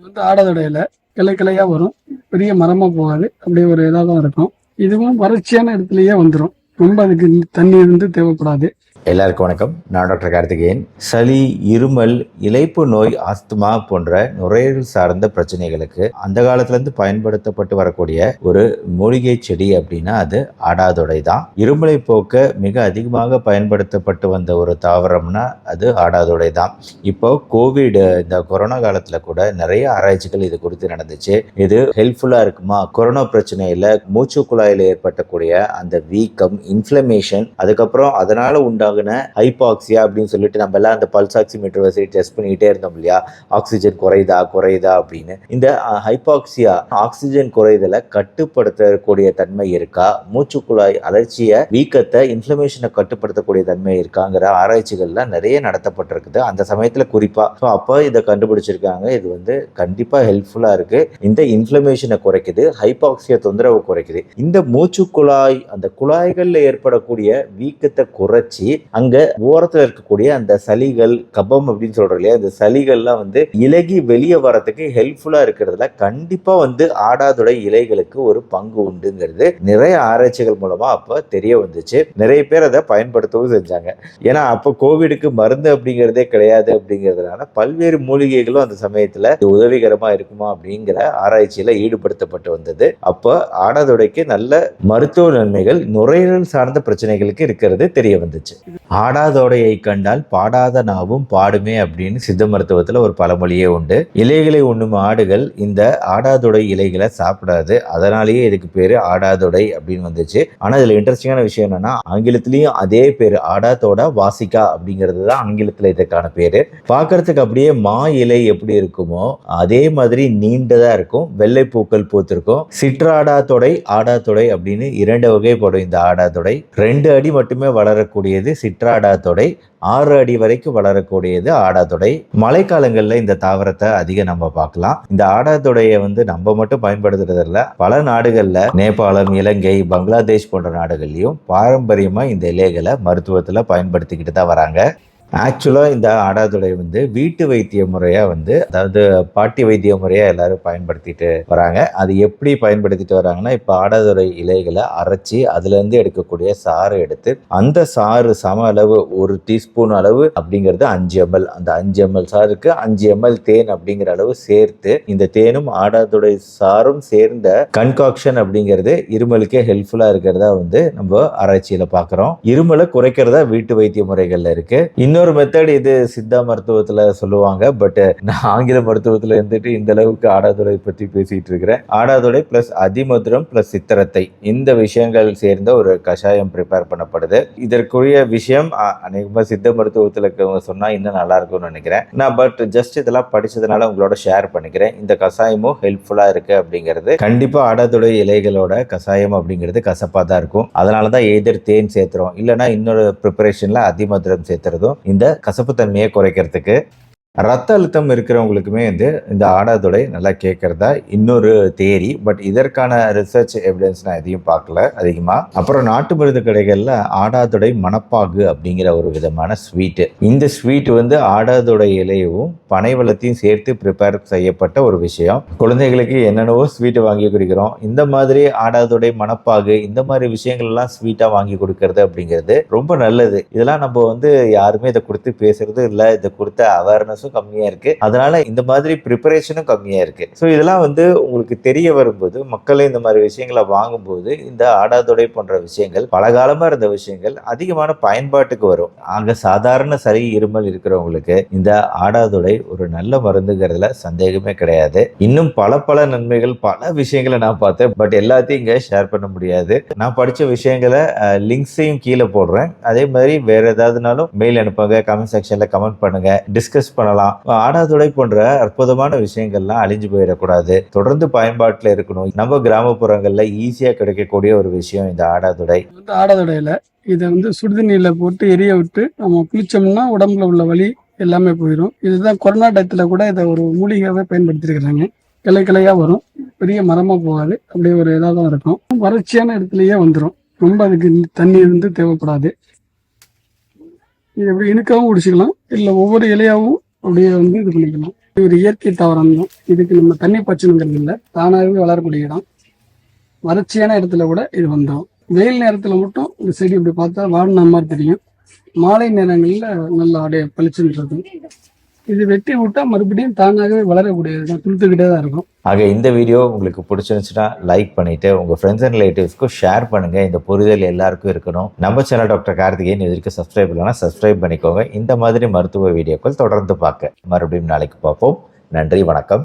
ஆடாதோட இலை கிளை கிளையா வரும், பெரிய மரமா போகாது, அப்படியே ஒரு இதாக தான் இருக்கும். இதுவும் வறட்சியான இடத்துலயே வந்துடும், ரொம்ப அதுக்கு தண்ணி தேவைப்படாது. எல்லாருக்கும் வணக்கம். நான் டாக்டர் கார்த்திகேயன். சளி, இருமல், இளைப்பு நோய், ஆஸ்துமா போன்ற நுரையீரல் சார்ந்த பிரச்சனைகளுக்கு அந்த காலத்திலேருந்து பயன்படுத்தப்பட்டு வரக்கூடிய ஒரு மூலிகை செடி அப்படின்னா அது ஆடாதொடை தான். இருமலை போக்க மிக அதிகமாக பயன்படுத்தப்பட்டு வந்த ஒரு தாவரம்னா அது ஆடாதொடை தான். இப்போ கோவிட் இந்த கொரோனா காலத்தில் கூட நிறைய ஆராய்ச்சிகள் இது குறித்து நடந்துச்சு. இது ஹெல்ப்ஃபுல்லாக இருக்குமா? கொரோனா பிரச்சனையில் மூச்சு குழாயில் ஏற்பட்டக்கூடிய அந்த வீக்கம், இன்ஃப்ளமேஷன், அதுக்கப்புறம் அதனால உண்டாக ஹைபாக்சியா அப்படின்னு சொல்லிட்டு நம்ம எல்லாம் அந்த பல்ஸ் ஆக்சிமீட்டர் வச்சு டெஸ்ட் பண்ணிக்கிட்டே இருந்தோம் இல்லையா, ஆக்சிஜன் குறையுதா அப்படின்னு. இந்த ஹைபாக்சியா, ஆக்சிஜன் குறைதலை கட்டுப்படுத்தக்கூடிய தன்மை இருக்கா, மூச்சுக்குழாய் அலர்ச்சியை, வீக்கத்தை, இன்ஃப்ளமேஷனை கட்டுப்படுத்தக்கூடிய தன்மை இருக்காங்கிற ஆராய்ச்சிகள்லாம் நிறைய நடத்தப்பட்டிருக்குது அந்த சமயத்துல குறிப்பா. அப்போ இதை கண்டுபிடிச்சிருக்காங்க. இது கண்டிப்பா ஹெல்ப்ஃபுல்லா இருக்கு. இந்த இன்ஃப்ளமேஷனை குறைக்குது, ஹைபாக்சியா தொந்தரவு குறைக்குது. இந்த மூச்சுக்குழாய், அந்த குழாய்கள்ல ஏற்படக்கூடிய வீக்கத்தை குறைச்சி அங்க ஓரத்துல இருக்கக்கூடிய அந்த சளிகள், கபம் அப்படின்னு சொல்றோம் இல்லையா, இந்த சளிகள்லாம் இலகி வெளியே வரதுக்கு ஹெல்ப்ஃபுல்லா இருக்கிறதுல கண்டிப்பா ஆடாதொடை இலைகளுக்கு ஒரு பங்கு உண்டுங்கிறது நிறைய ஆராய்ச்சிகள் மூலமா அப்ப தெரிய வந்துச்சு. நிறைய பேர் அதை பயன்படுத்தவும் செஞ்சாங்க. ஏன்னா அப்ப கோவிடுக்கு மருந்து அப்படிங்கிறதே கிடையாது அப்படிங்கிறதுனால பல்வேறு மூலிகைகளும் அந்த சமயத்துல உதவிகரமா இருக்குமா அப்படிங்கிற ஆராய்ச்சியில ஈடுபடுத்தப்பட்டு வந்தது. அப்ப ஆடாதொடைக்கு நல்ல மருத்துவ நன்மைகள், நுரையீரல் சார்ந்த பிரச்சனைகளுக்கு இருக்கிறது தெரிய வந்துச்சு. ஆடாதோடையை கண்டால் பாடாத நாவும் பாடுமே அப்படின்னு சித்த மருத்துவத்துல ஒரு பழமொழியே உண்டு. இலைகளை உண்ணும் ஆடுகள் இந்த ஆடாதொடை இலைகளை சாப்பிடாது, அதனாலேயே இதுக்கு பேரு ஆடாதொடை அப்படின்னு வந்துச்சு. ஆனா இதுல இன்ட்ரெஸ்டிங்கான விஷயம் என்னன்னா, ஆங்கிலத்திலயும் அதே பேரு ஆடாதோடா வாசிக்கா அப்படிங்கிறது தான் ஆங்கிலத்துல இதுக்கான பேரு. பார்க்கறதுக்கு அப்படியே மா இலை எப்படி இருக்குமோ அதே மாதிரி நீண்டதா இருக்கும், வெள்ளை பூக்கள் பூத்திருக்கும். சிற்றாடாதொடை, ஆடாதொடை அப்படின்னு இரண்டு வகைப்படும். இந்த ஆடாதொடை 2 அடி மட்டுமே வளரக்கூடியது சிற்றாடாதொடை, 6 அடி வரைக்கும் வளரக்கூடியது ஆடாதொடை. மழைக்காலங்கள்ல இந்த தாவரத்தை அதிகம் நம்ம பார்க்கலாம். இந்த ஆடாதொடையை நம்ம மட்டும் பயன்படுத்துறது இல்ல, பல நாடுகள்ல, நேபாளம், இலங்கை, பங்களாதேஷ் போன்ற நாடுகள்லயும் பாரம்பரியமா இந்த இலைகளை மருத்துவத்துல பயன்படுத்திக்கிட்டு தான் வராங்க. ஆக்சுவலாக இந்த ஆடாதொடை வீட்டு வைத்திய முறையாக அதாவது பாட்டி வைத்திய முறையாக எல்லாரும் பயன்படுத்திட்டு வராங்க. அது எப்படி பயன்படுத்திட்டு வராங்கன்னா, இப்போ ஆடாதொடை இலைகளை அரைச்சி அதுலேருந்து எடுக்கக்கூடிய சாறு எடுத்து, அந்த சாறு சம அளவு 1 டீஸ்பூன் அளவு அப்படிங்கிறது 5 ml, அந்த 5 ml சாருக்கு 5 ml தேன் அப்படிங்கிற அளவு சேர்த்து, இந்த தேனும் ஆடாதொடை சாரும் சேர்ந்த கன்காக்ஷன் அப்படிங்கிறது இருமலுக்கே ஹெல்ப்ஃபுல்லாக இருக்கிறதா நம்ம ஆராய்ச்சியில் பார்க்குறோம். இருமலை குறைக்கிறதா வீட்டு வைத்திய முறைகள்ல இருக்கு. இன்னொரு மெத்தட் இது சித்தா மருத்துவத்துல சொல்லுவாங்க. பட் நான் ஆங்கில மருத்துவத்துல இந்த அளவுக்கு ஆடாதொடை பற்றி பேசிட்டு இருக்கிறேன். ஆடாதொடை பிளஸ் அதிமதுரம் பிளஸ் சித்திரத்தை, இந்த விஷயங்கள் சேர்ந்த ஒரு கஷாயம் ப்ரிப்பேர் பண்ணப்படுது. இதற்குரிய விஷயம் அநேகமா சித்த மருத்துவத்துல சொன்னா இன்னும் நல்லா இருக்கும்னு நினைக்கிறேன் நான். பட் ஜஸ்ட் இதெல்லாம் படிச்சதுனால உங்களோட ஷேர் பண்ணிக்கிறேன். இந்த கஷாயமும் ஹெல்ப்ஃபுல்லா இருக்கு அப்படிங்கிறது. கண்டிப்பா ஆடாதொடை இலைகளோட கஷாயம் அப்படிங்கிறது கசப்பா தான் இருக்கும். அதனாலதான் எதிர் தேன் சேர்த்துறோம், இல்லைன்னா இன்னொரு ப்ரிப்பரேஷன்ல அதிமதுரம் சேர்த்துறதும் இந்த கசப்பு தன்மையை குறைக்கிறதுக்கு. ரத்த அழுத்தம் இருக்கிறவங்களுக்குமே இந்த ஆடாதொடை நல்லா கேட்கறதா இன்னொரு தேரி. பட் இதற்கான ரிசர்ச் எவிடன்ஸ் நான் எதையும் பார்க்கல அதிகமா. அப்புறம் நாட்டு மருந்து கடைகள்ல ஆடாதொடை மணப்பாகு அப்படிங்கிற ஒரு விதமான ஸ்வீட். இந்த ஸ்வீட் ஆடாதொடை இலையவும் பனை வெல்லத்தையும் சேர்த்து ப்ரிப்பேர் செய்யப்பட்ட ஒரு விஷயம். குழந்தைகளுக்கு என்னென்னவோ ஸ்வீட் வாங்கி குடிக்கிறோம். இந்த மாதிரி ஆடாதொடை மணப்பாகு, இந்த மாதிரி விஷயங்கள் எல்லாம் ஸ்வீட்டா வாங்கி கொடுக்கறது அப்படிங்கிறது ரொம்ப நல்லது. இதெல்லாம் நம்ம யாருமே இதை கொடுத்து பேசுறது இல்லை, இதை கொடுத்த அவேர்னஸ் கம்மியா இருக்கு. அதனால இந்த மாதிரி ப்ரிப்பரேஷனும் கம்மியா இருக்கு. ஸோ இதெல்லாம் உங்களுக்கு தெரிய வரும்போது, மக்களே இந்த மாதிரி விஷயங்களை வாங்கும்போது, இந்த ஆடாதொடை போன்ற விஷயங்கள், பலகாலமா இருந்த விஷயங்கள் அதிகமான பயன்பாட்டுக்கு வரும். ஆக சாதாரண சளி, இருமல் இருக்கிறவங்களுக்கு இந்த ஆடாதொடை ஒரு நல்ல மருந்துங்கிறதுல சந்தேகமே கிடையாது. இன்னும் பல நன்மைகள், பல விஷயங்களை நான் பார்த்தேன். பட் எல்லாத்தையும் இங்க ஷேர் பண்ண முடியாது. நான் படிச்ச விஷயங்களை லிங்க்ஸையும் கீழே போடுறேன். அதே மாதிரி வேற ஏதாவதுனாலும் மெயில் அனுப்புங்க, கமெண்ட் செக்ஷன்ல கமெண்ட் பண்ணுங்க, டிஸ்கஸ் பண்ணலாம். ஆடாதொடை போன்ற அற்புதமான விஷயங்கள்லாம் அழிஞ்சு போயிடக்கூடாது, தொடர்ந்து பயன்பாட்டில் இருக்கணும். நம்ம கிராமப்புறங்கள்ல ஈஸியா கிடைக்கக்கூடிய ஒரு விஷயம் இந்த ஆடாதொடை. ஆடாதொடையில இதை சுடுதண்ணீர்ல போட்டு எரிய விட்டு நம்ம குளிச்சோம்னா உடம்புல உள்ள வலி எல்லாமே போயிடும். இதுதான் கொரோனா டயத்துல கூட இதை ஒரு மூலிகையாவே பயன்படுத்திருக்கிறாங்க. கிளை கிளையா வரும், பெரிய மரமா போகாது, அப்படியே ஒரு இதாக தான் இருக்கும். வறட்சியான இடத்துலயே வந்துடும், ரொம்ப அதுக்கு தண்ணி தேவைப்படாது. இது எப்படி இனுக்காவும் குடிச்சிக்கலாம், இல்லை ஒவ்வொரு இலையாவும் அப்படியே இது பண்ணிக்கலாம். இது ஒரு இயற்கை தாவரம் தான். இதுக்கு நம்ம தண்ணி பச்சனுங்கிறது இல்லை, தானாகவே வளரக்கூடிய இடம். வறட்சியான இடத்துல கூட இது வந்துடும். வெயில் நேரத்துல மட்டும் இந்த செடி இப்படி பார்த்தா வாடின மாதிரி தெரியும். மாலை நேரங்களில் நல்லா அப்படியே பளிச்சுன்னு இருக்கும். இது வெட்டி விட்டா மறுபடியும் தானாகவே வளரக்கூடியது தான், துளுத்துக்கிட்டே தான் இருக்கும். ஆக இந்த வீடியோ உங்களுக்கு பிடிச்சிருந்துச்சுன்னா லைக் பண்ணிட்டு உங்க ஃப்ரெண்ட்ஸ் அண்ட் ரிலேட்டிவ்ஸ்க்கும் ஷேர் பண்ணுங்க. இந்த புரிதல் எல்லாருக்கும் இருக்கணும். நம்ம சேனல் டாக்டர் கார்த்திகேயன் இதற்கு சப்ஸ்கிரைப் இல்லைனா சப்ஸ்கிரைப் பண்ணிக்கோங்க. இந்த மாதிரி மருத்துவ வீடியோக்கள் தொடர்ந்து பார்க்க மறுபடியும் நாளைக்கு பார்ப்போம். நன்றி, வணக்கம்.